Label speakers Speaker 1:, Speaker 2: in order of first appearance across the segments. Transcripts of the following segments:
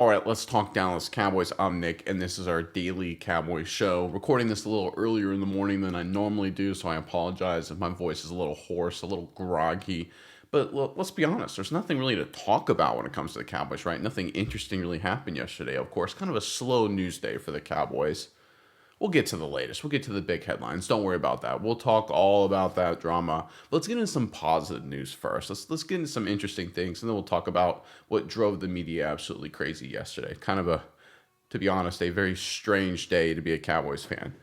Speaker 1: All right, let's talk Dallas Cowboys. I'm Nick, and this is our daily Cowboys show. Recording this a little earlier in the morning than I normally do, so I apologize if my voice is a little hoarse, a little groggy. But let's be honest, there's nothing really to talk about when it comes to the Cowboys, right? Nothing interesting really happened yesterday, of course. Kind of a slow news day for the Cowboys. We'll get to the latest. We'll get to the big headlines. Don't worry about that. We'll talk all about that drama. Let's get into some positive news first. Let's get into some interesting things, and then we'll talk about what drove the media absolutely crazy yesterday. Kind of a, to be honest, a very strange day to be a Cowboys fan.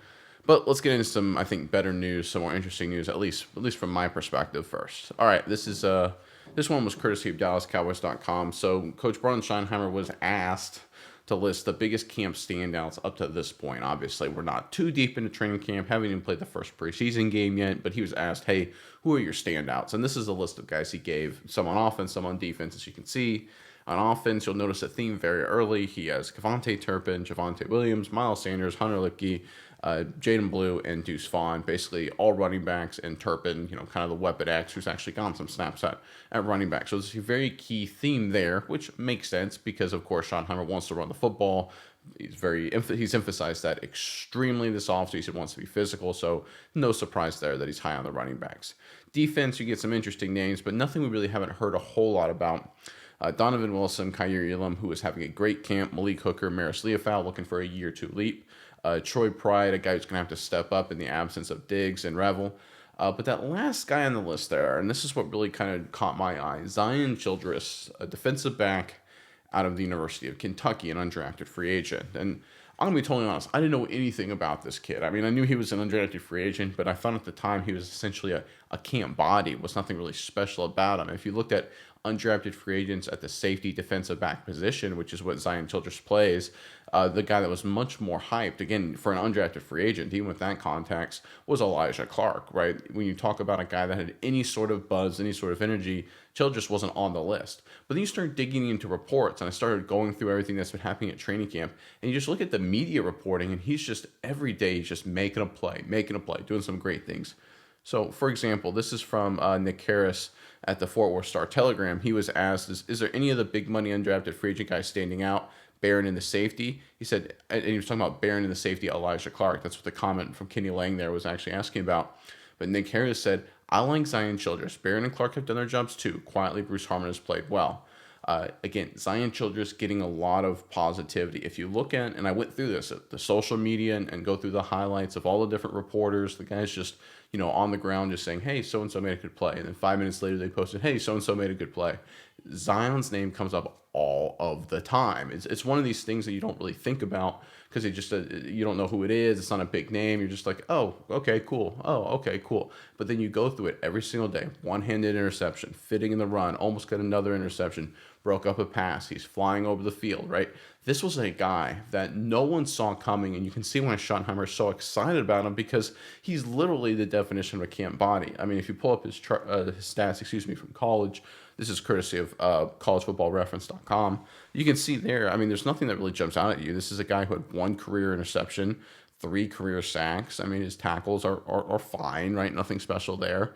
Speaker 1: But let's get into some, I think, better news, some more interesting news, at least from my perspective first. All right, this one was courtesy of DallasCowboys.com. So Coach Brian Schottenheimer was asked to list the biggest camp standouts up to this point. Obviously, we're not too deep into training camp, haven't even played the first preseason game yet, but he was asked, hey, who are your standouts? And this is a list of guys he gave, some on offense, some on defense, as you can see. On offense, you'll notice a theme very early. He has Kevontae Turpin, Javonte Williams, Miles Sanders, Hunter Lipke, Jaden Blue, and Deuce Vaughn, basically all running backs, and Turpin, kind of the weapon X, who's actually gotten some snaps at running back. So there's a very key theme there, which makes sense because, of course, Schottenheimer wants to run the football. He's emphasized that extremely this offseason. Wants to be physical, so no surprise there that he's high on the running backs. Defense, you get some interesting names, but nothing we really haven't heard a whole lot about. Donovan Wilson, Kaiir Elam, who is having a great camp. Malik Hooker, Maris Leofau, looking for a year two leap. Troy Pride, a guy who's going to have to step up in the absence of Diggs and Revel. But that last guy on the list there, and this is what really kind of caught my eye, Zion Childress, a defensive back out of the University of Kentucky, an undrafted free agent. And I'm going to be totally honest, I didn't know anything about this kid. I mean, I knew he was an undrafted free agent, but I found at the time he was essentially a camp body. It was nothing really special about him. If you looked at undrafted free agents at the safety defensive back position, which is what Zion Childress plays, the guy that was much more hyped, again, for an undrafted free agent, even with that context, was Elijah Clark, right? When you talk about a guy that had any sort of buzz, any sort of energy, Childress wasn't on the list. But then you start digging into reports, and I started going through everything that's been happening at training camp, and you just look at the media reporting, and he's just, every day, he's just making a play, doing some great things. So, for example, this is from Nick Harris at the Fort Worth Star-Telegram. He was asked, is there any of the big money undrafted free agent guys standing out? Barron in the safety. He said, and he was talking about Barron in the safety, Elijah Clark. That's what the comment from Kenny Lang there was actually asking about. But Nick Harris said, I like Zion Childress. Barron and Clark have done their jobs too. Quietly, Bruce Harmon has played well. Again, Zion Childress getting a lot of positivity. If you look at, and I went through this, the social media and go through the highlights of all the different reporters, the guys just, on the ground just saying, hey, so-and-so made a good play. And then 5 minutes later, they posted, hey, so-and-so made a good play. Zion's name comes up all of the time. It's one of these things that you don't really think about because you don't know who it is. It's not a big name. You're just like, oh, okay, cool. Oh, okay, cool. But then you go through it every single day. One-handed interception, fitting in the run, almost got another interception, broke up a pass. He's flying over the field, right? This was a guy that no one saw coming, and you can see why Schottenheimer is so excited about him because he's literally the definition of a camp body. I mean, if you pull up his stats, from college, this is courtesy of collegefootballreference.com. You can see there, I mean, there's nothing that really jumps out at you. This is a guy who had one career interception, 3 career sacks. I mean, his tackles are fine, right? Nothing special there.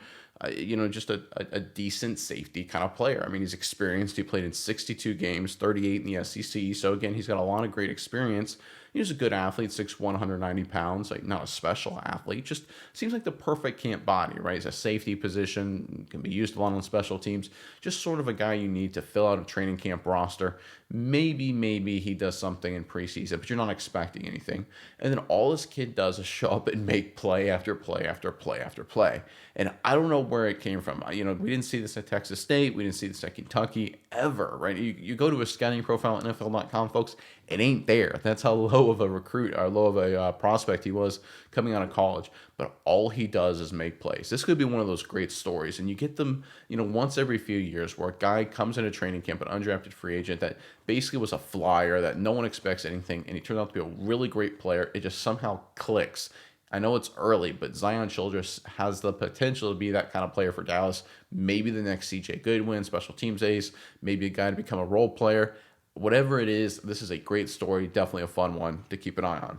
Speaker 1: Just a decent safety kind of player. I mean, he's experienced. He played in 62 games, 38 in the SEC. So, again, he's got a lot of great experience. He's a good athlete, 6'1", 190 pounds, like not a special athlete. Just seems like the perfect camp body, right? He's a safety position, can be used a lot on special teams. Just sort of a guy you need to fill out a training camp roster. Maybe he does something in preseason, but you're not expecting anything. And then all this kid does is show up and make play after play after play after play. And I don't know where it came from. We didn't see this at Texas State. We didn't see this at Kentucky ever, right? You go to a scouting profile at NFL.com, folks, it ain't there. That's how low of a recruit or low of a prospect he was coming out of college. But all he does is make plays. This could be one of those great stories. And you get them, once every few years where a guy comes into training camp, an undrafted free agent that basically was a flyer that no one expects anything. And he turns out to be a really great player. It just somehow clicks. I know it's early, but Zion Childress has the potential to be that kind of player for Dallas. Maybe the next C.J. Goodwin, special teams ace, maybe a guy to become a role player. Whatever it is, this is a great story, definitely a fun one to keep an eye on.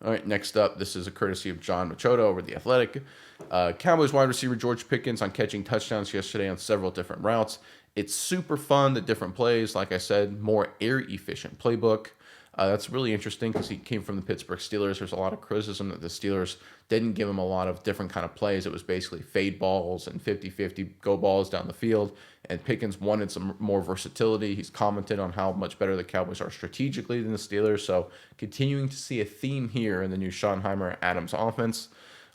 Speaker 1: All right, next up, this is a courtesy of John Machado over The Athletic. Cowboys wide receiver George Pickens on catching touchdowns yesterday on several different routes. It's super fun, the different plays. Like I said, more air efficient playbook. That's really interesting because he came from the Pittsburgh Steelers. There's a lot of criticism that the Steelers didn't give him a lot of different kind of plays. It was basically fade balls and 50-50 go balls down the field. And Pickens wanted some more versatility. He's commented on how much better the Cowboys are strategically than the Steelers. So continuing to see a theme here in the new Schottenheimer Adams offense.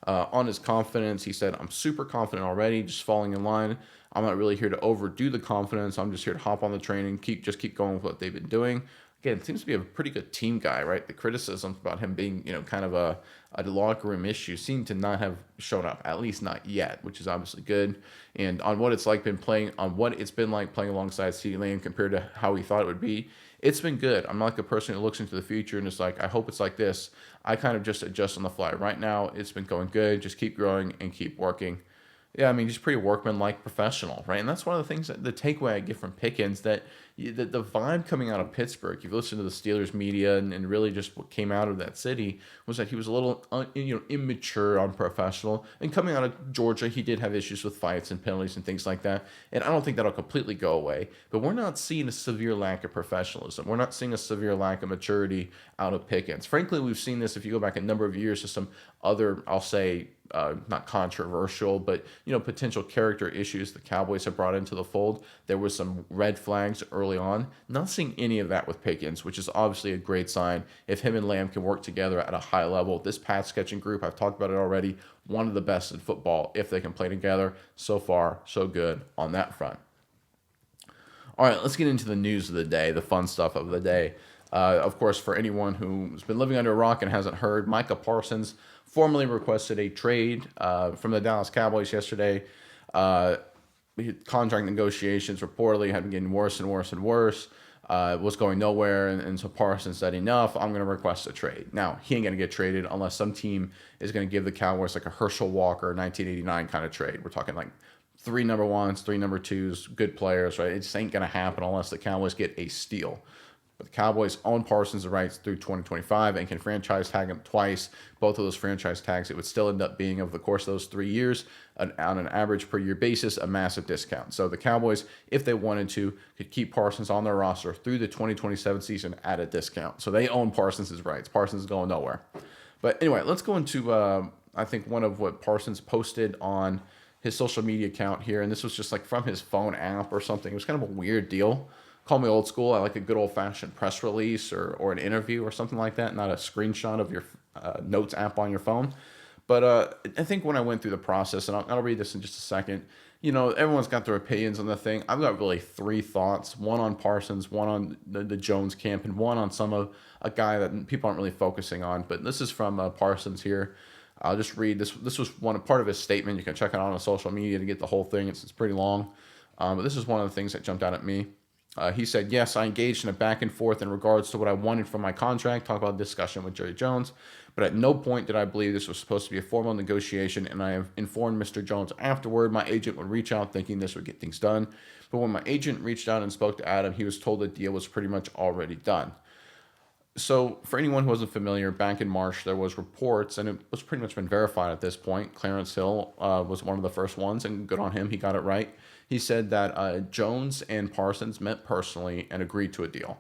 Speaker 1: On his confidence, he said, "I'm super confident already, just falling in line. I'm not really here to overdo the confidence. I'm just here to hop on the train and keep going with what they've been doing." Again, seems to be a pretty good team guy, right? The criticisms about him being, kind of a locker room issue seem to not have shown up, at least not yet, which is obviously good. And on what it's like playing alongside CeeDee Lamb compared to how he thought it would be, it's been good. I'm not like a person who looks into the future and is like, I hope it's like this. I kind of just adjust on the fly. Right now, it's been going good. Just keep growing and keep working. Yeah, I mean, he's pretty workmanlike professional, right? And that's one of the things the takeaway I get from Pickens that the vibe coming out of Pittsburgh, if you listen to the Steelers media and really just what came out of that city was that he was a little immature, unprofessional. And coming out of Georgia, he did have issues with fights and penalties and things like that. And I don't think that'll completely go away. But we're not seeing a severe lack of professionalism. We're not seeing a severe lack of maturity out of Pickens. Frankly, we've seen this if you go back a number of years to some other, I'll say, not controversial, but potential character issues the Cowboys have brought into the fold. There was some red flags early on. Not seeing any of that with Pickens, which is obviously a great sign. If him and Lamb can work together at a high level, this pass catching group, I've talked about it already, one of the best in football if they can play together. So far, so good on that front. All right, let's get into the news of the day, the fun stuff of the day. Of course, for anyone who's been living under a rock and hasn't heard, Micah Parsons formally requested a trade from the Dallas Cowboys yesterday. Contract negotiations reportedly had been getting worse and worse and worse. Was going nowhere, and so Parsons said, enough, I'm going to request a trade. Now, he ain't going to get traded unless some team is going to give the Cowboys like a Herschel Walker 1989 kind of trade. We're talking like 3 number ones, 3 number twos, good players, right? It just ain't going to happen unless the Cowboys get a steal. But the Cowboys own Parsons' rights through 2025 and can franchise tag him twice. Both of those franchise tags, it would still end up being, over the course of those 3 years, on an average per year basis, a massive discount. So the Cowboys, if they wanted to, could keep Parsons on their roster through the 2027 season at a discount. So they own Parsons' rights. Parsons is going nowhere. But anyway, let's go into, I think, one of what Parsons posted on his social media account here. And this was just like from his phone app or something. It was kind of a weird deal. Call me old school. I like a good old-fashioned press release or an interview or something like that, not a screenshot of your notes app on your phone. But I think when I went through the process, and I'll read this in just a second, everyone's got their opinions on the thing. I've got really 3 thoughts, one on Parsons, one on the Jones camp, and one on a guy that people aren't really focusing on. But this is from Parsons here. I'll just read this. This was part of his statement. You can check it out on social media to get the whole thing. It's pretty long. But this is one of the things that jumped out at me. He said, yes, I engaged in a back and forth in regards to what I wanted from my contract, talk about discussion with Jerry Jones, but at no point did I believe this was supposed to be a formal negotiation, and I have informed Mr. Jones afterward my agent would reach out thinking this would get things done. But when my agent reached out and spoke to Adam, he was told the deal was pretty much already done. So for anyone who wasn't familiar, back in March, there was reports, and it was pretty much been verified at this point. Clarence Hill was one of the first ones, and good on him, he got it right. He said that Jones and Parsons met personally and agreed to a deal.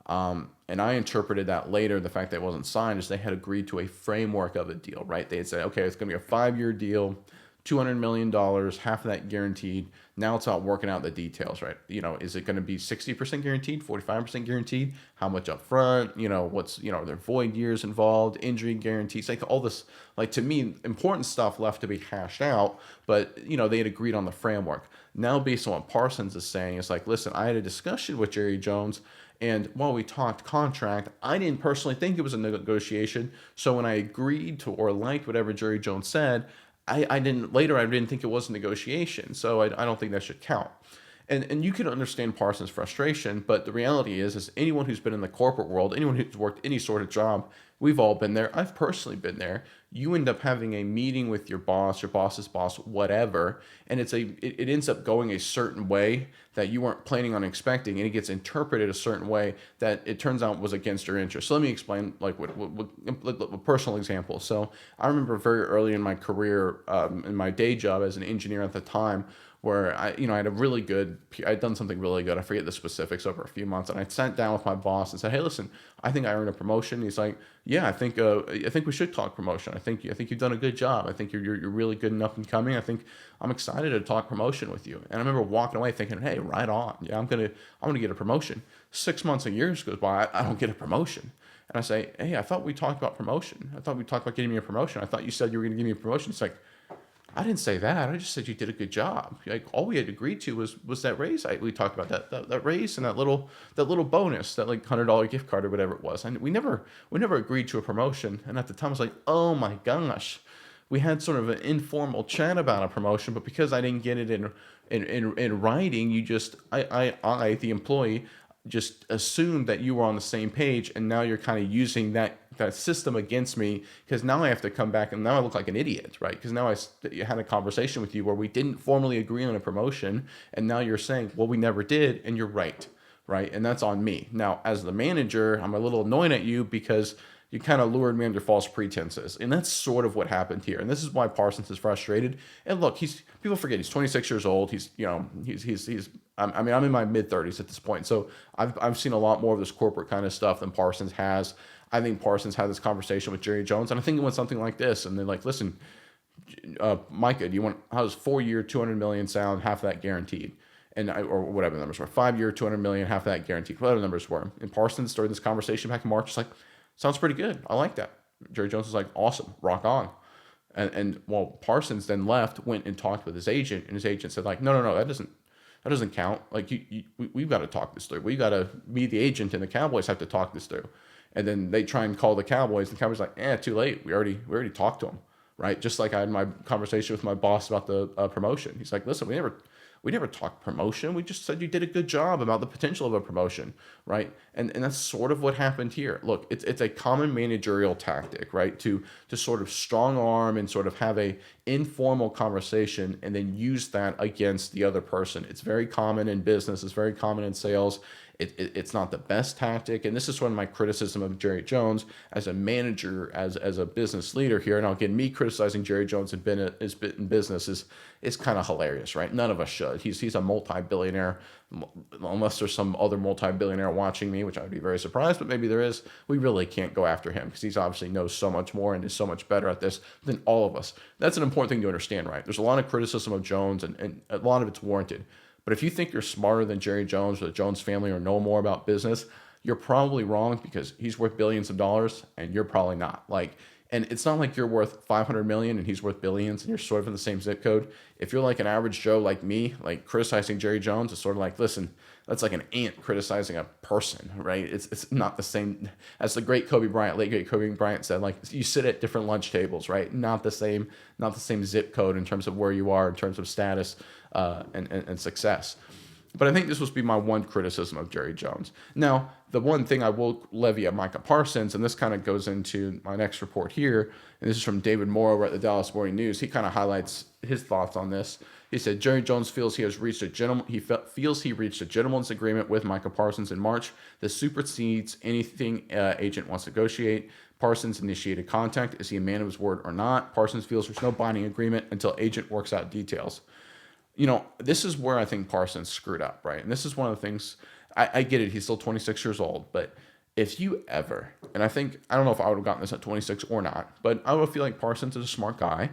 Speaker 1: And I interpreted that later, the fact that it wasn't signed, is they had agreed to a framework of a deal, right? They had said, okay, it's going to be a 5-year deal, $200 million, half of that guaranteed. Now it's about working out the details, right? Is it going to be 60% guaranteed, 45% guaranteed? How much up front? What's, are there void years involved, injury guarantees, like all this, like to me, important stuff left to be hashed out, but, they had agreed on the framework. Now, based on what Parsons is saying, it's like, listen, I had a discussion with Jerry Jones, and while we talked contract, I didn't personally think it was a negotiation. So when I agreed to or liked whatever Jerry Jones said, I didn't think it was a negotiation. So I don't think that should count. And you can understand Parsons' frustration, but the reality is anyone who's been in the corporate world, anyone who's worked any sort of job, we've all been there. I've personally been there. You end up having a meeting with your boss's boss, whatever, and it ends up going a certain way that you weren't planning on expecting, and it gets interpreted a certain way that it turns out was against your interest. So let me explain like what a personal example. So I remember very early in my career, in my day job as an engineer at the time, where I had I'd done something really good. I forget the specifics over a few months, and I sat down with my boss and said, "Hey, listen, I think I earned a promotion." He's like, "Yeah, I think we should talk promotion. I think you've done a good job. I think you're really good and up and coming. I think I'm excited to talk promotion with you." And I remember walking away thinking, "Hey, right on. Yeah, I'm gonna get a promotion." 6 months and years goes by, I don't get a promotion. And I say, "Hey, I thought we talked about promotion. I thought we talked about getting me a promotion. I thought you said you were going to give me a promotion." It's like, "I didn't say that. I just said you did a good job. Like all we had agreed to was that raise. We talked about that raise and that little bonus, that like $100 gift card or whatever it was. And we never agreed to a promotion." And at the time, I was like, "Oh my gosh." We had sort of an informal chat about a promotion, but because I didn't get it in writing, the employee, just assumed that you were on the same page, and now you're kind of using that system against me, because now I have to come back and now I look like an idiot, right? Because now had a conversation with you where we didn't formally agree on a promotion, and now you're saying, "Well, we never did," and you're right, right? And that's on me. Now, as the manager, I'm a little annoyed at you because you kind of lured me under false pretenses, and that's sort of what happened here. And this is why Parsons is frustrated. And look, people forget he's 26 years old. I'm in my mid 30s at this point, so I've seen a lot more of this corporate kind of stuff than Parsons has. I think Parsons had this conversation with Jerry Jones, and I think it went something like this. And they're like, "Listen, Micah, how does 4 year, 200 million sound? Half of that guaranteed." Or whatever the numbers were, 5 year, 200 million, half of that guaranteed, whatever the numbers were. And Parsons started this conversation back in March. It's like, "Sounds pretty good. I like that." Jerry Jones was like, "Awesome, rock on." And Parsons then left, went and talked with his agent, and his agent said like, "No, that doesn't count. Like we've got to talk this through. We got to, me, the agent, and the Cowboys have to talk this through." And then they try and call the Cowboys. The Cowboys like, "Too late. We already talked to him." Right? Just like I had my conversation with my boss about the promotion. He's like, "Listen, we never talked promotion. We just said you did a good job about the potential of a promotion," right? And that's sort of what happened here. Look, it's a common managerial tactic, right? To sort of strong arm and sort of have a informal conversation and then use that against the other person. It's very common in business. It's very common in sales. It's not the best tactic, and this is one of my criticism of Jerry Jones as a manager, as a business leader here. And again, me criticizing Jerry Jones in business is kind of hilarious, right? None of us should. He's a multi-billionaire, unless there's some other multi-billionaire watching me, which I would be very surprised, but maybe there is. We really can't go after him because he's obviously knows so much more and is so much better at this than all of us. That's an important thing to understand, right? There's a lot of criticism of Jones, and a lot of it's warranted. But if you think you're smarter than Jerry Jones or the Jones family or know more about business, you're probably wrong, because he's worth billions of dollars and you're probably not. And it's not like you're worth 500 million and he's worth billions and you're sort of in the same zip code. If you're like an average Joe like me, like criticizing Jerry Jones is sort of like, listen, that's like an ant criticizing a person, right? It's not the same. As the great late great Kobe Bryant said, like, you sit at different lunch tables, right? Not the same zip code in terms of where you are, in terms of status and success. But I think this would be my one criticism of Jerry Jones. Now, the one thing I will levy at Micah Parsons, and this kind of goes into my next report here, and this is from David Moore over at the Dallas Morning News. He kind of highlights his thoughts on this. He said, Jerry Jones feels he reached a gentleman's agreement with Micah Parsons in March that supersedes anything agent wants to negotiate. Parsons initiated contact. Is he a man of his word or not? Parsons feels there's no binding agreement until agent works out details. This is where I think Parsons screwed up, right? And this is one of the things, I get it, he's still 26 years old, but if you ever, and I don't know if I would have gotten this at 26 or not, but I would feel like Parsons is a smart guy.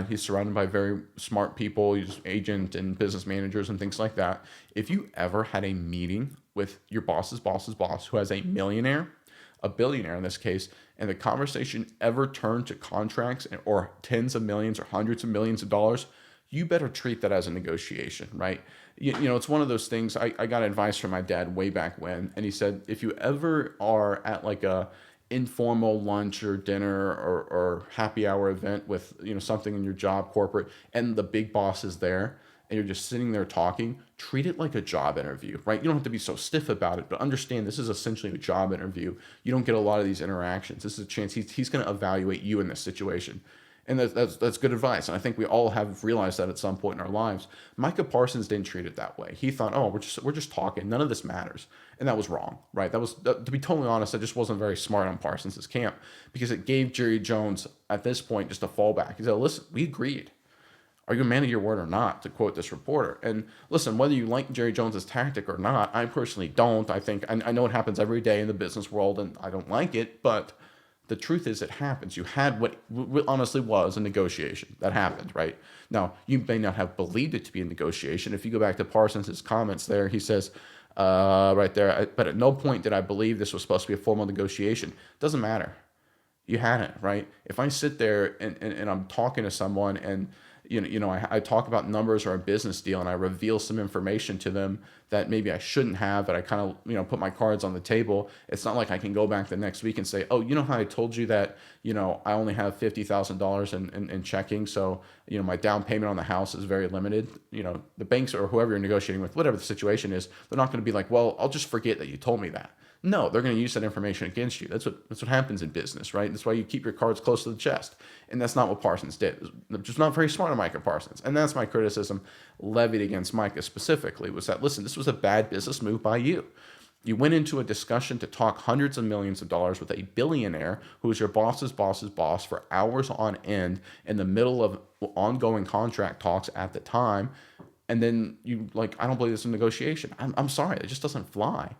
Speaker 1: He's surrounded by very smart people, he's agent and business managers and things like that. If you ever had a meeting with your boss's boss's boss, who has a millionaire, a billionaire in this case, and the conversation ever turned to contracts or tens of millions or hundreds of millions of dollars, you better treat that as a negotiation, right? It's one of those things. I got advice from my dad way back when, and he said, if you ever are at like a informal lunch or dinner or happy hour event with, something in your job, corporate, and the big boss is there, and you're just sitting there talking, treat it like a job interview, right? You don't have to be so stiff about it, but understand this is essentially a job interview. You don't get a lot of these interactions. This is a chance he's going to evaluate you in this situation. And that's good advice. And I think we all have realized that at some point in our lives. Micah Parsons didn't treat it that way. He thought, oh, we're just talking. None of this matters. And that was wrong, right? To be totally honest, that just wasn't very smart on Parsons' camp, because it gave Jerry Jones at this point just a fallback. He said, listen, we agreed. Are you a man of your word or not, to quote this reporter? And listen, whether you like Jerry Jones's tactic or not, I personally don't. I know it happens every day in the business world, and I don't like it, but the truth is it happens. You had what honestly was a negotiation. That happened, right? Now, you may not have believed it to be a negotiation. If you go back to Parsons' comments there, he says, right there, but at no point did I believe this was supposed to be a formal negotiation. Doesn't matter. You hadn't, right? If I sit there and I'm talking to someone and I talk about numbers or a business deal and I reveal some information to them that maybe I shouldn't have, but I kind of put my cards on the table. It's not like I can go back the next week and say, oh, you know how I told you that I only have $50,000 in checking, so my down payment on the house is very limited. The banks or whoever you're negotiating with, whatever the situation is, they're not going to be like, well, I'll just forget that you told me that. No, they're going to use that information against you. That's what happens in business, right? That's why you keep your cards close to the chest. And that's not what Parsons did. Just not very smart of Micah Parsons. And that's my criticism levied against Micah specifically, was that, listen, this was a bad business move by you. You went into a discussion to talk hundreds of millions of dollars with a billionaire who was your boss's boss's boss for hours on end in the middle of ongoing contract talks at the time. And then I don't believe this is a negotiation. I'm sorry. It just doesn't fly.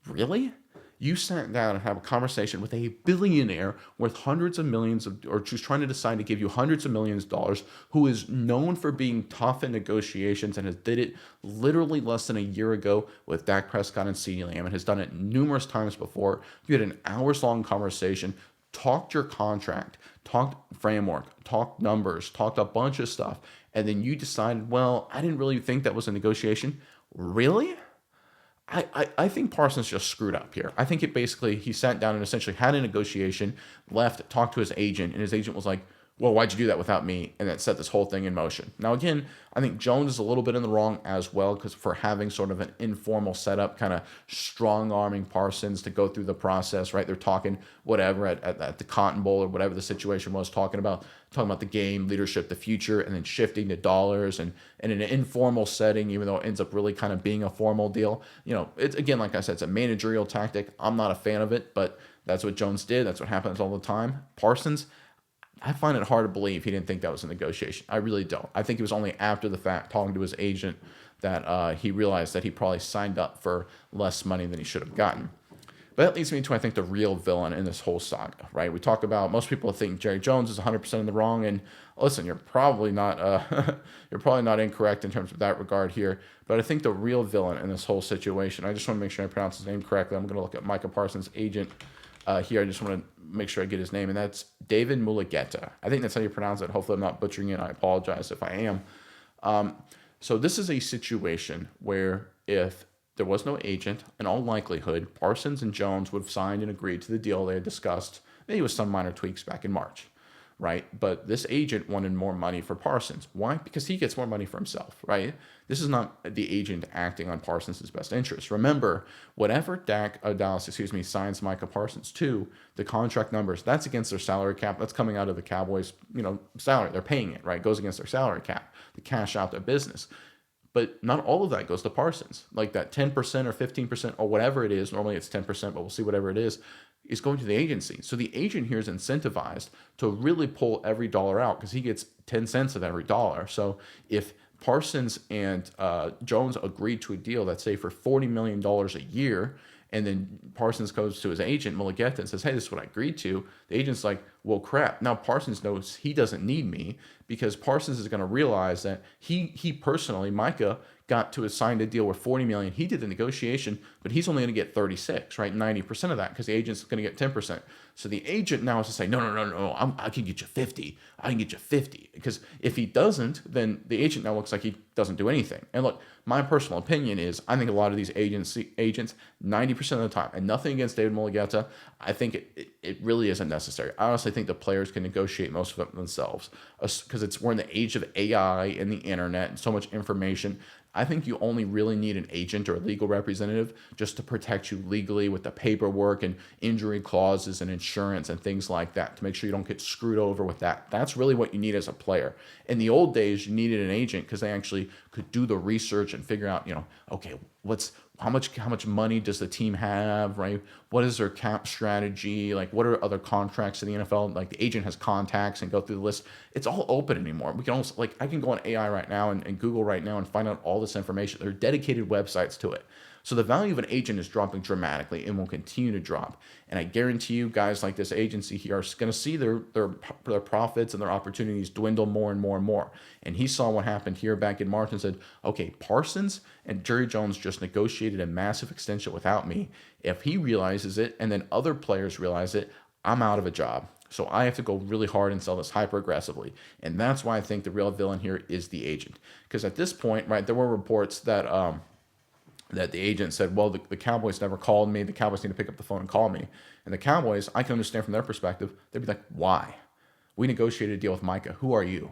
Speaker 1: Really? You sat down and have a conversation with a billionaire worth hundreds of millions or who's trying to decide to give you hundreds of millions of dollars, who is known for being tough in negotiations and has did it literally less than a year ago with Dak Prescott and CeeDee Lamb and has done it numerous times before. You had an hours-long conversation, talked your contract, talked framework, talked numbers, talked a bunch of stuff, and then you decided, well, I didn't really think that was a negotiation. Really? I think Parsons just screwed up here. I think he sat down and essentially had a negotiation, left, talked to his agent, and his agent was like, well, why'd you do that without me? And that set this whole thing in motion. Now, again, I think Jones is a little bit in the wrong as well, because for having sort of an informal setup, kind of strong-arming Parsons to go through the process, right? They're talking whatever at the Cotton Bowl or whatever the situation was, talking about the game, leadership, the future, and then shifting to dollars and in an informal setting, even though it ends up really kind of being a formal deal. It's, again, like I said, it's a managerial tactic. I'm not a fan of it, but that's what Jones did. That's what happens all the time. Parsons, I find it hard to believe he didn't think that was a negotiation. I really don't. I think it was only after the fact, talking to his agent, that he realized that he probably signed up for less money than he should have gotten. But that leads me to, I think, the real villain in this whole saga, right? We talk about, most people think Jerry Jones is 100% in the wrong, and listen, you're probably not incorrect in terms of that regard here. But I think the real villain in this whole situation, I just want to make sure I pronounce his name correctly. I'm going to look at Micah Parsons' agent here. I just want to make sure I get his name, and that's David Mulugheta. I think that's how you pronounce it. Hopefully I'm not butchering it. I apologize if I am. So this is a situation where if there was no agent, in all likelihood, Parsons and Jones would have signed and agreed to the deal they had discussed, maybe with some minor tweaks back in March, right? But this agent wanted more money for Parsons. Why? Because he gets more money for himself, right? This is not the agent acting on Parsons' best interest. Remember, whatever Dallas signs Micah Parsons to, the contract numbers, that's against their salary cap. That's coming out of the Cowboys, salary. They're paying it, right? It goes against their salary cap, the cash out their business. But not all of that goes to Parsons. Like that 10% or 15% or whatever it is, normally it's 10%, but we'll see whatever it is going to the agency. So the agent here is incentivized to really pull every dollar out because he gets 10 cents of every dollar. So if Parsons and Jones agreed to a deal, let's say for $40 million a year, and then Parsons goes to his agent, Mulugheta, and says, hey, this is what I agreed to. The agent's like, well, crap. Now Parsons knows he doesn't need me, because Parsons is going to realize that he personally, Micah, got to sign a deal with $40 million. He did the negotiation, but he's only going to get 36, right? 90% of that, because the agent's going to get 10%. So the agent now is to say, no, I can get you 50. I can get you 50. Because if he doesn't, then the agent now looks like he doesn't do anything. And look, my personal opinion is I think a lot of these agents, 90% of the time, and nothing against David Mulugheta, I think it really isn't necessary. I honestly think the players can negotiate most of it themselves, because we're in the age of AI and the internet and so much information. I think you only really need an agent or a legal representative just to protect you legally with the paperwork and injury clauses and insurance and things like that, to make sure you don't get screwed over with that. That's really what you need as a player. In the old days, you needed an agent because they actually could do the research and figure out, okay, how much money does the team have, right? What is their cap strategy? Like, what are other contracts in the NFL? Like, the agent has contacts and go through the list. It's all open anymore. We can almost, like, I can go on AI right now and Google right now and find out all this information. There are dedicated websites to it. So the value of an agent is dropping dramatically and will continue to drop. And I guarantee you, guys like this agency here are going to see their profits and their opportunities dwindle more and more and more. And he saw what happened here back in March and said, okay, Parsons and Jerry Jones just negotiated a massive extension without me. If he realizes it and then other players realize it, I'm out of a job. So I have to go really hard and sell this hyper aggressively. And that's why I think the real villain here is the agent. Because at this point, right, there were reports that the agent said, well, the Cowboys never called me. The Cowboys need to pick up the phone and call me. And the Cowboys, I can understand from their perspective, they'd be like, why? We negotiated a deal with Micah. Who are you?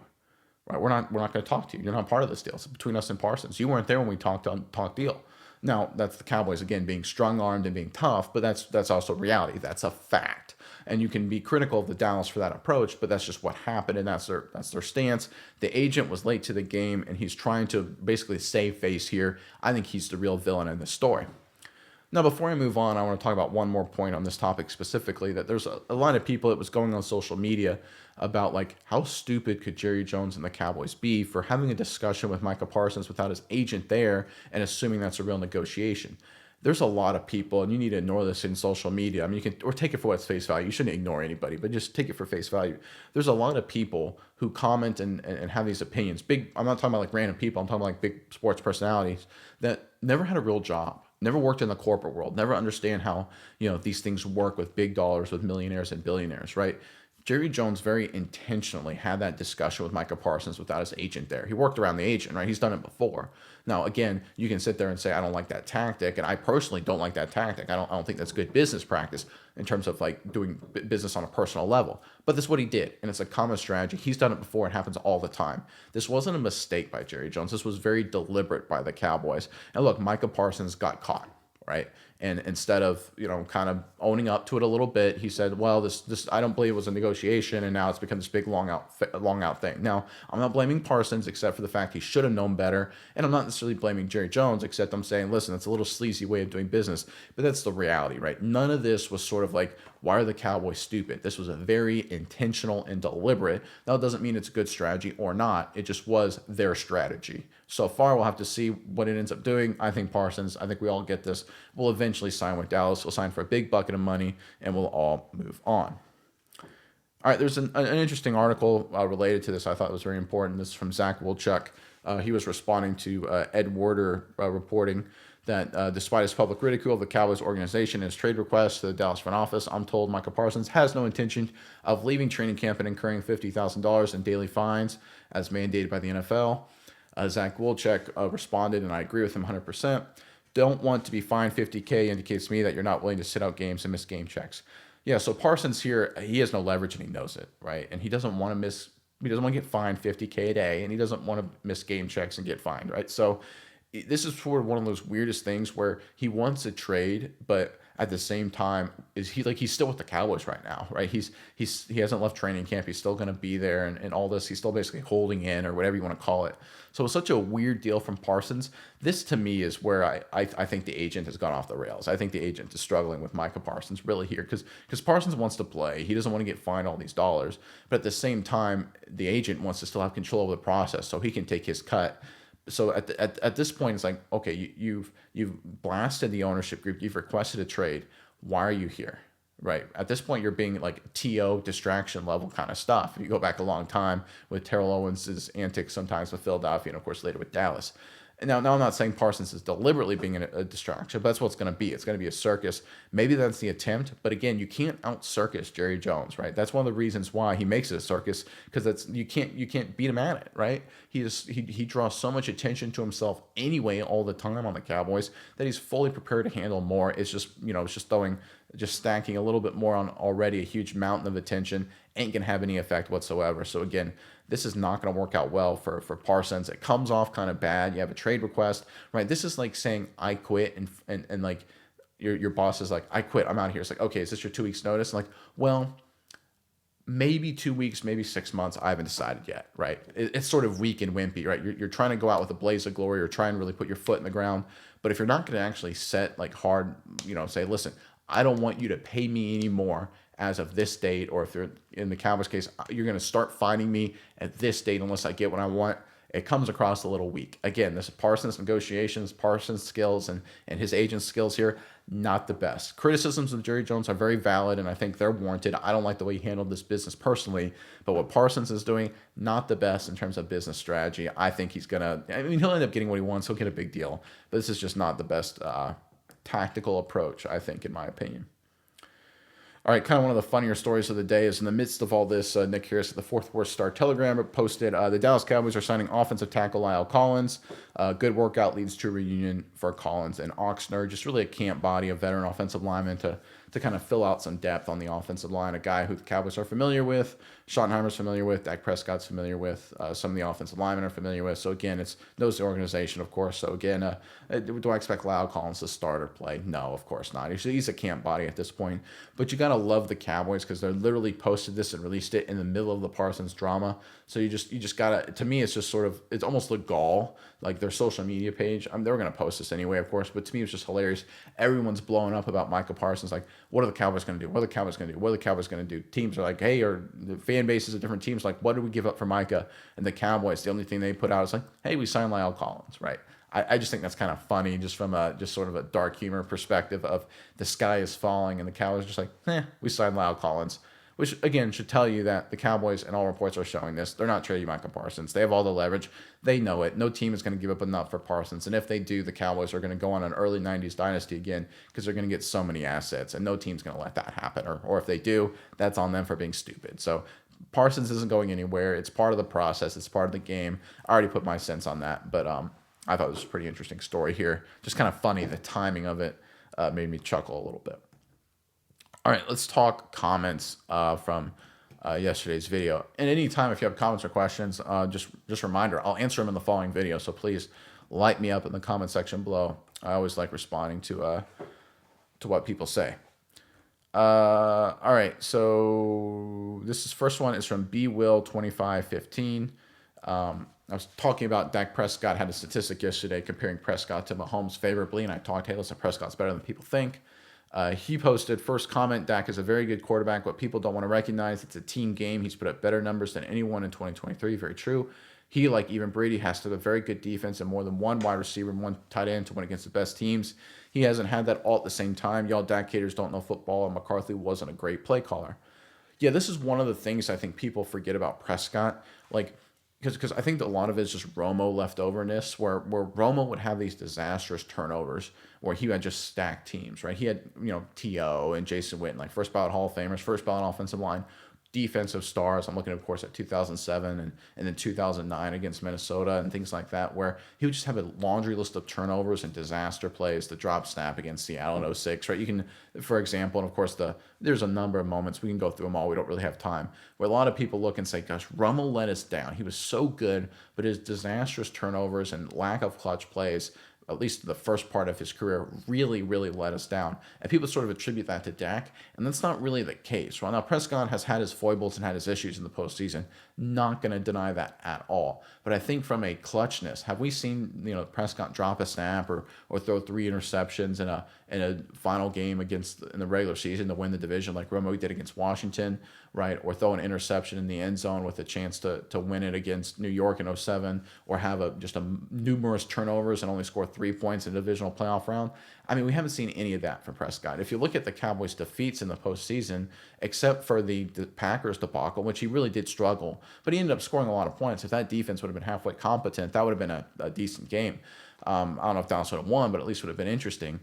Speaker 1: Right? We're not going to talk to you. You're not part of this deal. It's between us and Parsons. You weren't there when we talked deal. Now, that's the Cowboys, again, being strong-armed and being tough, but that's also reality. That's a fact. And you can be critical of the Dallas for that approach, but that's just what happened, and that's their stance. The agent was late to the game, and he's trying to basically save face here. I think he's the real villain in this story. Now, before I move on, I want to talk about one more point on this topic specifically, that there's a lot of people that was going on social media about, like, how stupid could Jerry Jones and the Cowboys be for having a discussion with Micah Parsons without his agent there and assuming that's a real negotiation. There's a lot of people, and you need to ignore this in social media. I mean, you can, or take it for what's face value. You shouldn't ignore anybody, but just take it for face value. There's a lot of people who comment and have these opinions. I'm not talking about like random people. I'm talking about like big sports personalities that never had a real job, never worked in the corporate world, never understand how, these things work with big dollars, with millionaires and billionaires, right? Jerry Jones very intentionally had that discussion with Micah Parsons without his agent there. He worked around the agent, right? He's done it before. Now, again, you can sit there and say, I don't like that tactic, and I personally don't like that tactic. I don't think that's good business practice in terms of like doing business on a personal level. But that's what he did, and it's a common strategy. He's done it before. It happens all the time. This wasn't a mistake by Jerry Jones. This was very deliberate by the Cowboys. And look, Micah Parsons got caught, right? And instead of, kind of owning up to it a little bit, he said, well, this I don't believe it was a negotiation, and now it's become this big long out thing. Now, I'm not blaming Parsons except for the fact he should have known better, and I'm not necessarily blaming Jerry Jones, except I'm saying, listen, it's a little sleazy way of doing business, but that's the reality, right? None of this was sort of like, why are the Cowboys stupid? This was a very intentional and deliberate. Now, it doesn't mean it's a good strategy or not. It just was their strategy. So far, we'll have to see what it ends up doing. I think Parsons, I think we all get this, will eventually sign with Dallas. We'll sign for a big bucket of money, and we'll all move on. All right, there's an interesting article related to this I thought was very important. This is from Zach Wilczek. He was responding to Ed Werder reporting that despite his public ridicule of the Cowboys organization and his trade requests to the Dallas front office, I'm told Micah Parsons has no intention of leaving training camp and incurring $50,000 in daily fines as mandated by the NFL. Zach Wilczek responded, and I agree with him 100%. Don't want to be fined $50K indicates to me that you're not willing to sit out games and miss game checks. Yeah, so Parsons here, he has no leverage and he knows it, right? And he doesn't want to get fined $50K a day, and he doesn't want to miss game checks and get fined, right? So this is sort of one of those weirdest things where he wants a trade, but at the same time, he's still with the Cowboys right now, right? He hasn't left training camp. He's still going to be there, and all this. He's still basically holding in, or whatever you want to call it. So it's such a weird deal from Parsons. This to me is where I think the agent has gone off the rails. I think the agent is struggling with Micah Parsons really here because Parsons wants to play. He doesn't want to get fined all these dollars, but at the same time, the agent wants to still have control of the process so he can take his cut. So at this point, it's like, okay, you've blasted the ownership group, you've requested a trade. Why are you here, right? At this point, you're being like TO distraction level kind of stuff. If you go back a long time with Terrell Owens' antics, sometimes with Philadelphia, and of course later with Dallas. And now I'm not saying Parsons is deliberately being a distraction, but that's what it's going to be. It's going to be a circus. Maybe that's the attempt, but again, you can't out-circus Jerry Jones, right? That's one of the reasons why he makes it a circus, because you can't beat him at it, right? He draws so much attention to himself anyway all the time on the Cowboys that he's fully prepared to handle more. It's just stacking a little bit more on already a huge mountain of attention. Ain't gonna have any effect whatsoever. So again, this is not going to work out well for Parsons. It comes off kind of bad. You have a trade request, right? This is like saying I quit, and like your boss is like, I quit, I'm out of here. It's like, okay, is this your 2 weeks notice? And like, well,
Speaker 2: maybe 2 weeks, maybe 6 months. I haven't decided yet, right? It's sort of weak and wimpy, right? You're trying to go out with a blaze of glory, or try and really put your foot in the ground. But if you're not going to actually set like hard, say, listen, I don't want you to pay me anymore as of this date, or if they're in the Cowboys case, you're going to start fining me at this date unless I get what I want. It comes across a little weak. Again, this is Parsons negotiations, Parsons skills, and his agent's skills here, not the best. Criticisms of Jerry Jones are very valid, and I think they're warranted. I don't like the way he handled this business personally, but what Parsons is doing, not the best in terms of business strategy. I think he'll end up getting what he wants. He'll get a big deal, but this is just not the best tactical approach, I think, in my opinion. All right, kind of one of the funnier stories of the day is in the midst of all this, Nick Harris at the Fourth Worst Star Telegram posted the Dallas Cowboys are signing offensive tackle Lyle Collins. Good workout leads to a reunion for Collins and Oxnard. Just really a camp body of veteran offensive linemen to kind of fill out some depth on the offensive line. A guy who the Cowboys are familiar with, Schottenheimer's familiar with, Dak Prescott's familiar with, some of the offensive linemen are familiar with. So again, it's knows the organization, of course. So again, do I expect Lyle Collins to start or play? No, of course not. He's a camp body at this point. But you gotta love the Cowboys because they literally posted this and released it in the middle of the Parsons drama. So you just gotta. To me, it's just sort of, it's almost the gall, like their social media page. They were gonna post this anyway, of course. But to me, it's just hilarious. Everyone's blowing up about Micah Parsons. Like, what are the Cowboys gonna do? What are the Cowboys gonna do? What are the Cowboys gonna do? Teams are like, hey, or the fan bases of different teams like, what did we give up for Micah? And the Cowboys, the only thing they put out is like, hey, we signed Lyle Collins, right? I just think that's kind of funny, just from just sort of a dark humor perspective of the sky is falling and the Cowboys are just like, we signed Lyle Collins, which again should tell you that the Cowboys, and all reports are showing this, they're not trading Micah Parsons. They have all the leverage. They know it. No team is going to give up enough for Parsons. And if they do, the Cowboys are going to go on an early 90s dynasty again because they're going to get so many assets, and no team's going to let that happen. Or if they do, that's on them for being stupid. So Parsons isn't going anywhere. It's part of the process. It's part of the game. I already put my sense on that, but I thought it was a pretty interesting story here. Just kind of funny. The timing of it made me chuckle a little bit. All right, let's talk comments from yesterday's video. And anytime, if you have comments or questions, just a reminder, I'll answer them in the following video. So please light me up in the comment section below. I always like responding to what people say. All right, so first one is from bwill2515. I was talking about Dak Prescott had a statistic yesterday comparing Prescott to Mahomes favorably, and I talked, hey, listen, Prescott's better than people think. He posted, first comment, Dak is a very good quarterback. What people don't want to recognize, it's a team game. He's put up better numbers than anyone in 2023. Very true. He, like even Brady, has to have a very good defense and more than one wide receiver and one tight end to win against the best teams. He hasn't had that all at the same time. Y'all Dak haters don't know football, and McCarthy wasn't a great play caller. Yeah, this is one of the things I think people forget about Prescott. Like, because I think that a lot of it is just Romo leftoverness, where Romo would have these disastrous turnovers where he had just stacked teams, right? He had, T.O. and Jason Witten, like first ballot Hall of Famers, first ballot offensive line, defensive stars. I'm looking, of course, at 2007 and then 2009 against Minnesota and things like that, where he would just have a laundry list of turnovers and disaster plays, the drop snap against Seattle in 06, right? You can, for example, and of course, there's a number of moments, we can go through them all, we don't really have time, where a lot of people look and say, gosh, Romo let us down. He was so good, but his disastrous turnovers and lack of clutch plays, at least the first part of his career, really, really let us down. And people sort of attribute that to Dak, and that's not really the case. Well, now Prescott has had his foibles and had his issues in the postseason. Not going to deny that at all. But I think from a clutchness, have we seen Prescott drop a snap or throw 3 interceptions in a final game in the regular season to win the division like Romo did against Washington, right? Or throw an interception in the end zone with a chance to win it against New York in 07, or have just numerous turnovers and only score 3 points in a divisional playoff round. I mean, we haven't seen any of that from Prescott. If you look at the Cowboys' defeats in the postseason, except for the Packers debacle, which he really did struggle, but he ended up scoring a lot of points. If that defense would have been halfway competent, that would have been a decent game. I don't know if Dallas would have won, but at least would have been interesting.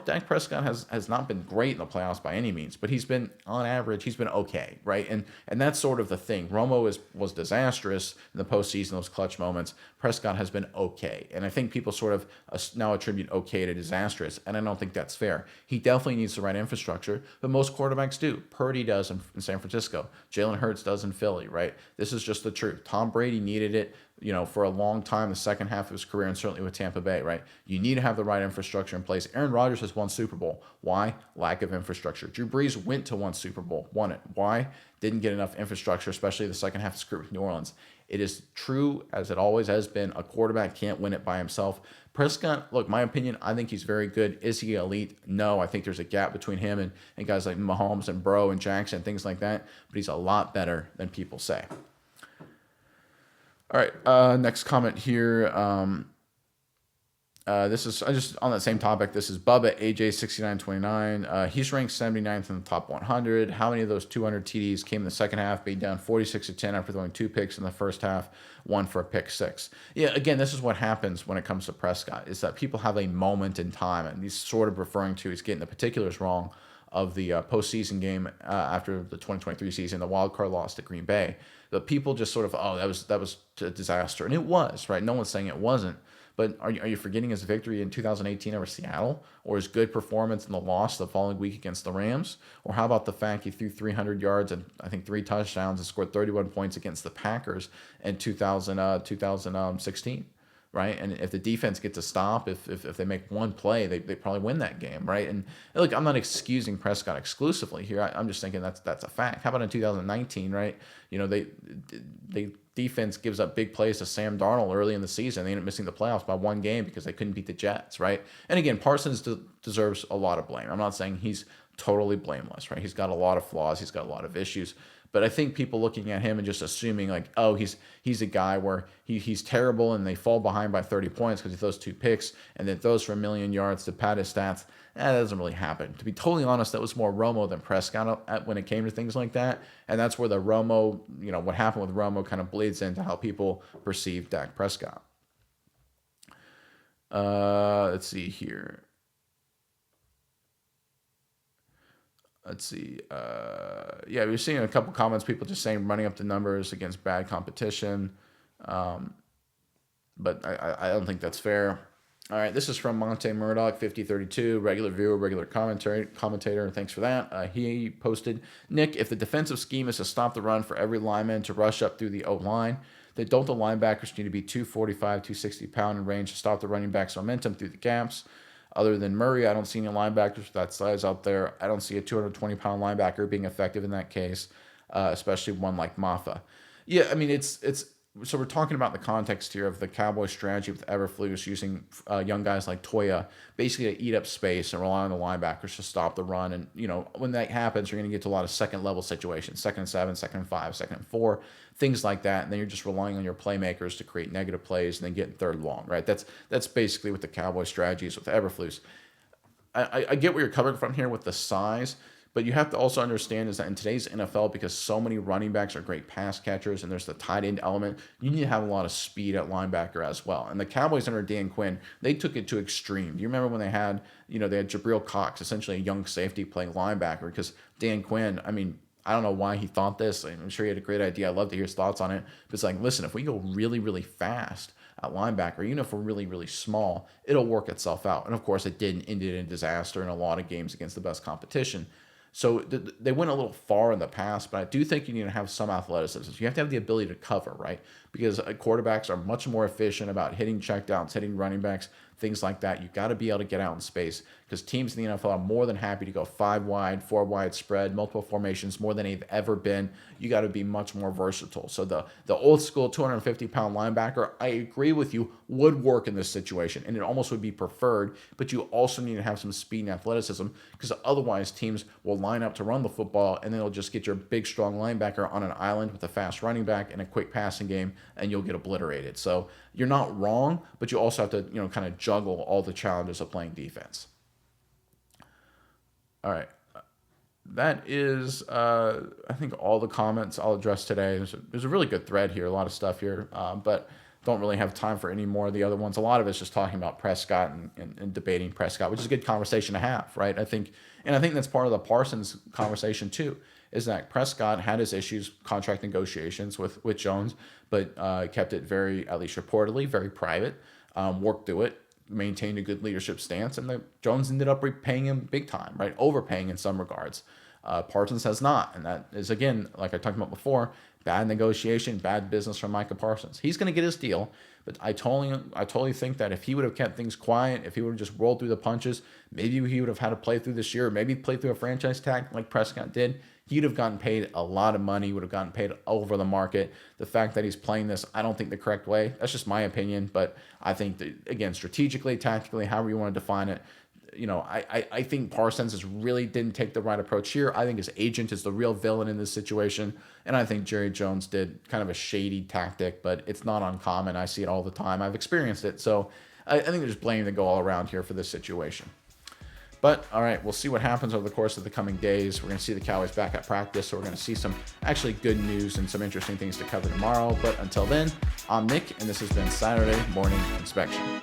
Speaker 2: Dak Prescott has not been great in the playoffs by any means, but he's been, on average, he's been okay, right? And that's sort of the thing. Romo was disastrous in the postseason, those clutch moments. Prescott has been okay. And I think people sort of now attribute okay to disastrous, and I don't think that's fair. He definitely needs the right infrastructure, but most quarterbacks do. Purdy does in San Francisco. Jalen Hurts does in Philly, right? This is just the truth. Tom Brady needed it. for a long time, the second half of his career, and certainly with Tampa Bay, right? You need to have the right infrastructure in place. Aaron Rodgers has won Super Bowl. Why? Lack of infrastructure. Drew Brees went to one Super Bowl, won it. Why? Didn't get enough infrastructure, especially the second half of his career with New Orleans. It is true, as it always has been, a quarterback can't win it by himself. Prescott, look, my opinion, I think he's very good. Is he elite? No, I think there's a gap between him and guys like Mahomes and Burrow and Jackson, things like that. But he's a lot better than people say. All right, next comment here. This is just on that same topic. This is Bubba AJ6929. He's ranked 79th in the top 100. How many of those 200 TDs came in the second half? Being down 46-10 after throwing 2 picks in the first half, 1 for a pick 6. Yeah, again, this is what happens when it comes to Prescott, is that people have a moment in time, and he's sort of referring to, he's getting the particulars wrong of the postseason game after the 2023 season, the wild card loss to Green Bay. The people just sort of, oh, that was a disaster, and it was, right? No one's saying it wasn't. But are you forgetting his victory in 2018 over Seattle, or his good performance in the loss the following week against the Rams? Or how about the fact he threw 300 yards and I think 3 touchdowns and scored 31 points against the Packers in 2016, right? And if the defense gets a stop, if they make one play, they probably win that game, right? And look, I'm not excusing Prescott exclusively here. I'm just thinking that's a fact. How about in 2019, right? They defense gives up big plays to Sam Darnold early in the season. They end up missing the playoffs by 1 game because they couldn't beat the Jets, right? And again, Parsons deserves a lot of blame. I'm not saying he's totally blameless, right? He's got a lot of flaws. He's got a lot of issues. But I think people looking at him and just assuming like, oh, he's a guy where he's terrible and they fall behind by 30 points because he throws 2 picks and then throws for 1 million yards to pad his stats. That doesn't really happen. To be totally honest, that was more Romo than Prescott when it came to things like that. And that's where the Romo, what happened with Romo kind of bleeds into how people perceive Dak Prescott. Let's see here. Let's see. Yeah, we're seeing a couple comments, people just saying running up the numbers against bad competition. But I don't think that's fair. All right, this is from Monte Murdoch, 5032, regular viewer, regular commentator. Thanks for that. He posted, Nick, if the defensive scheme is to stop the run for every lineman to rush up through the O-line, then don't the linebackers need to be 245, 260 pound in range to stop the running back's momentum through the gaps? Other than Murray, I don't see any linebackers with that size out there. I don't see a 220-pound linebacker being effective in that case, especially one like Maffa. Yeah, I mean, it's so we're talking about the context here of the Cowboys' strategy with Eberflus using young guys like Toya basically to eat up space and rely on the linebackers to stop the run. And, when that happens, you're going to get to a lot of second-level situations, 2nd and 7, 2nd and 5, 2nd and 4, things like that. And then you're just relying on your playmakers to create negative plays and then get 3rd long, right? That's basically what the Cowboys' strategy is with Eberflus. I get where you're coming from here with the size, but you have to also understand is that in today's NFL, because so many running backs are great pass catchers and there's the tight end element, you need to have a lot of speed at linebacker as well. And the Cowboys under Dan Quinn, they took it to extreme. Do you remember when they had Jabril Cox, essentially a young safety playing linebacker? Because Dan Quinn, I mean, I don't know why he thought this. I'm sure he had a great idea. I'd love to hear his thoughts on it. But it's like, listen, if we go really, really fast at linebacker, even if we're really, really small, it'll work itself out. And of course, it did ended in disaster in a lot of games against the best competition. So they went a little far in the past, but I do think you need to have some athleticism. You have to have the ability to cover, right? Because quarterbacks are much more efficient about hitting checkdowns, hitting running backs, things like that. You've got to be able to get out in space because teams in the NFL are more than happy to go 5 wide, 4 wide spread, multiple formations, more than they've ever been. You got to be much more versatile. So the old school 250-pound linebacker, I agree with you, would work in this situation, and it almost would be preferred, but you also need to have some speed and athleticism because otherwise teams will line up to run the football, and then they'll just get your big, strong linebacker on an island with a fast running back and a quick passing game, and you'll get obliterated. So you're not wrong, but you also have to, kind of juggle all the challenges of playing defense. All right. That is, I think, all the comments I'll address today. There's a really good thread here, a lot of stuff here, but don't really have time for any more of the other ones. A lot of it's just talking about Prescott and debating Prescott, which is a good conversation to have, right? I think that's part of the Parsons conversation too, is that Prescott had his issues, contract negotiations with Jones, but kept it very, at least reportedly, very private, worked through it, maintained a good leadership stance, and Jones ended up repaying him big time, right? Overpaying in some regards. Parsons has not. And that is, again, like I talked about before, bad negotiation, bad business from Micah Parsons. He's going to get his deal, but I totally think that if he would have kept things quiet, if he would have just rolled through the punches, maybe he would have had to play through this year, maybe play through a franchise tag like Prescott did. He'd have gotten paid a lot of money, would have gotten paid over the market. The fact that he's playing this, I don't think the correct way. That's just my opinion, but I think that, again, strategically, tactically, however you want to define it, I think Parsons really didn't take the right approach here. I think his agent is the real villain in this situation, and I think Jerry Jones did kind of a shady tactic, but it's not uncommon. I see it all the time. I've experienced it, so I think there's blame to go all around here for this situation. But, all right, we'll see what happens over the course of the coming days. We're going to see the Cowboys back at practice, so we're going to see some actually good news and some interesting things to cover tomorrow. But until then, I'm Nick, and this has been Saturday Morning Inspection.